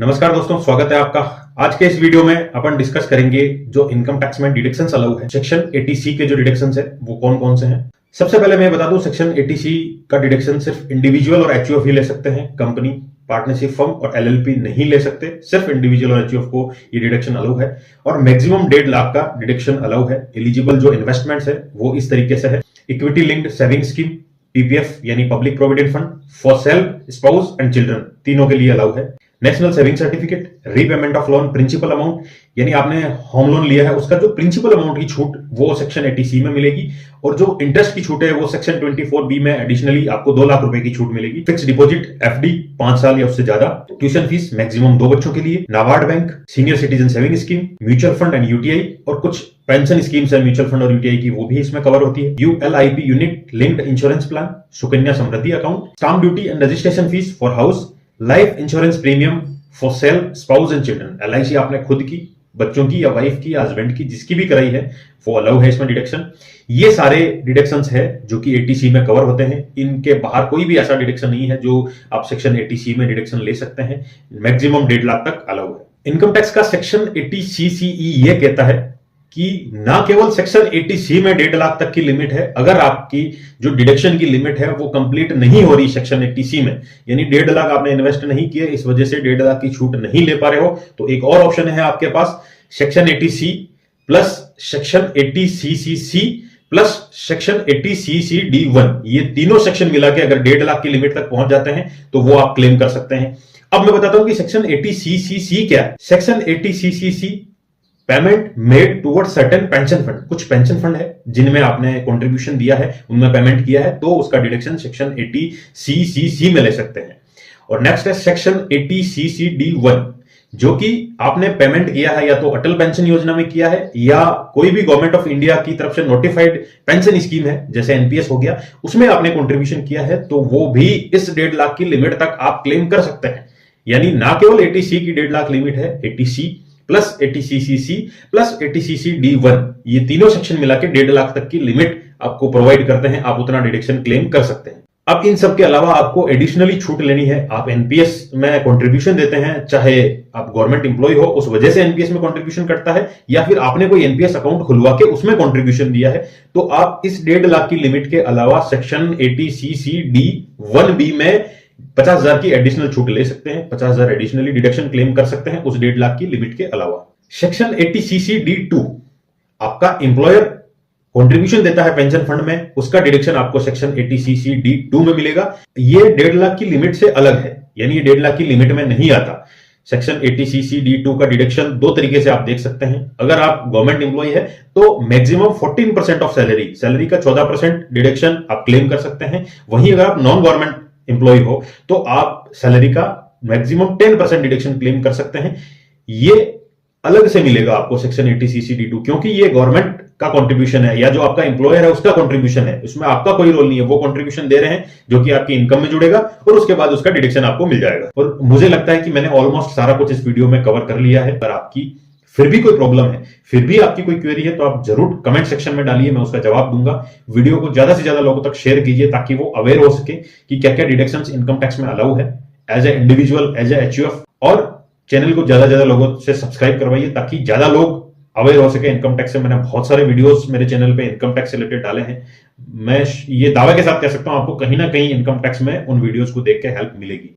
नमस्कार दोस्तों, स्वागत है आपका। आज के इस वीडियो में अपन डिस्कस करेंगे जो इनकम टैक्स में डिडक्शंस अलाउ है, सेक्शन 80C के जो डिडक्शंस है वो कौन कौन से हैं। सबसे पहले मैं बता दूं, सेक्शन 80C का डिडक्शन सिर्फ इंडिविजुअल और एचयूएफ ही ले सकते हैं। कंपनी, पार्टनरशिप फर्म और एलएलपी नहीं ले सकते। सिर्फ इंडिविजुअल और एचयूएफ को ये डिडक्शन अलाउ है और मैक्सिमम 1.5 लाख का डिडक्शन अलाउ है। एलिजिबल जो इन्वेस्टमेंट्स है वो इस तरीके से है: equity linked saving scheme, PPF यानी public provident fund, for self, spouse and children, तीनों के लिए अलाउ है। National saving certificate, repayment of loan principal amount, यानी आपने होम लोन लिया है उसका जो प्रिंसिपल अमाउंट की छूट वो सेक्शन 80C में मिलेगी और जो इंटरेस्ट की छूट है वो सेक्शन 24B में एडिशनली आपको 2 लाख रुपए की छूट मिलेगी। फिक्स डिपॉजिट एफडी 5 साल या उससे ज्यादा, ट्यूशन फीस मैक्सिमम 2 बच्चों के लिए, NABARD bank, senior citizen saving scheme, mutual fund and UTI और कुछ पेंशन स्कीम्स है म्यूचुअल फंड और यूटीआई की, वो भी इसमें कवर होती है। ULIP unit linked insurance plan, Sukanya Samriddhi account, stamp duty and registration fees for house, life insurance premium for self, spouse and children, LIC आपने खुद की, बच्चों की या वाइफ की या हस्बैंड की, जिसकी भी कराई है वो अलाउ है इसमें डिडक्शन। ये सारे डिडक्शंस है जो कि 80C में कवर होते हैं। इनके बाहर कोई भी ऐसा डिडक्शन नहीं है जो आप सेक्शन 80C में डिडक्शन ले सकते हैं। मैक्सिमम 1.5 लाख तक अलाउ है। इनकम टैक्स का सेक्शन 80CCE ये कहता है कि ना केवल सेक्शन 80C में 1.5 लाख तक की लिमिट है, अगर आपकी जो डिडक्शन की लिमिट है वो कंप्लीट नहीं हो रही सेक्शन 80C में, यानी 1.5 लाख आपने इन्वेस्ट नहीं किए, इस वजह से 1.5 लाख की छूट नहीं ले पा रहे हो, तो एक और ऑप्शन है आपके पास, section 80C plus section 80CCC plus section 80CCD1। ये तीनों सेक्शन मिला के अगर 1.5 लाख की लिमिट तक पहुंच जाते हैं तो वो आप क्लेम कर सकते हैं। अब मैं बताता हूं कि सेक्शन 80CCC क्या है। Section 80CCC payment made toward certain pension fund, कुछ पेंशन फंड है जिनमें आपने कंट्रीब्यूशन दिया है, उनमें पेमेंट किया है, तो उसका डिडक्शन सेक्शन 80CCC में ले सकते हैं। और नेक्स्ट है सेक्शन 80CCD1, जो कि आपने पेमेंट किया है या तो अटल पेंशन योजना में किया है या कोई भी गवर्नमेंट ऑफ इंडिया की तरफ से नोटिफाइड पेंशन स्कीम है जैसे एनपीएस हो गया, उसमें आपने कंट्रीब्यूशन किया है, तो वो भी इस 1.5 लाख की लिमिट तक आप क्लेम कर सकते हैं। यानी ना केवल 80C की 1.5 लाख लिमिट है, 80C plus 80CCC plus 80CCD1, ये तीनों सेक्शन मिला के 1.5 लाख तक की लिमिट आपको प्रोवाइड करते हैं। आप उतना डिडक्शन क्लेम कर सकते हैं। अब इन सब के अलावा आपको एडिशनली छूट लेनी है। आप एनपीएस में कंट्रीब्यूशन देते हैं, चाहे आप गवर्नमेंट इंप्लॉय हो, उस वजह से एनपीएस में कंट्रीब्यूशन करता है, या फिर आपने कोई एनपीएस अकाउंट खुलवा के उसमें कंट्रीब्यूशन दिया है, तो आप इस 1.5 लाख की लिमिट के अलावा सेक्शन 80CCD1B में 50,000 की एडिशनल छूट ले सकते हैं। 50,000 एडिशनली डिडक्शन क्लेम कर सकते हैं उस 1.5 लाख की लिमिट के अलावा। सेक्शन 80CCD2 आपका एम्प्लॉयर कंट्रीब्यूशन देता है पेंशन फंड में, उसका डिडक्शन आपको सेक्शन 80CCD2 में मिलेगा। ये 1.5 लाख की लिमिट से अलग है, यानी ये 1.5 लाख की लिमिट में नहीं आता। सेक्शन 80CCD2 का डिडक्शन 2 तरीके से आप देख सकते हैं। अगर आप गवर्नमेंट एम्प्लॉय है तो मैक्सिमम 14% ऑफ सैलरी का 14% डिडक्शन आप क्लेम कर सकते हैं। वहीं अगर आप नॉन गवर्नमेंट एम्प्लॉय हो तो आप सैलरी का मैक्सिमम 10% डिडक्शन क्लेम कर सकते हैं। ये अलग से मिलेगा आपको सेक्शन 80CCD2, क्योंकि ये गवर्नमेंट का कंट्रीब्यूशन है या जो आपका एम्प्लॉयर है उसका कंट्रीब्यूशन है, उसमें आपका कोई रोल नहीं है। वो कंट्रीब्यूशन दे रहे हैं जो कि आपकी इनकम में जुड़ेगा और उसके बाद उसका डिडक्शन आपको मिल जाएगा। और मुझे लगता है कि मैंने ऑलमोस्ट सारा कुछ इस वीडियो में कवर कर लिया है। अगर आपकी फिर भी कोई प्रॉब्लम है, फिर भी आपकी कोई क्वेरी है, तो आप जरूर कमेंट सेक्शन में डालिए, मैं उसका जवाब दूंगा। वीडियो को ज्यादा से ज्यादा लोगों तक शेयर कीजिए ताकि वो अवेयर हो सके कि क्या क्या डिडक्शंस इनकम टैक्स में अलाउ है as a individual, as a HUF. और चैनल को ज्यादा से ज्यादा लोगों से सब्सक्राइब करवाइए ताकि ज्यादा लोग अवेयर हो सके इनकम टैक्स से। मैंने बहुत सारे वीडियोस मेरे चैनल पे इनकम टैक्स से रिलेटेड डाले हैं। मैं ये दावे के साथ कह सकता हूं आपको कहीं ना कहीं इनकम टैक्स में उन वीडियोस को देख के हेल्प मिलेगी।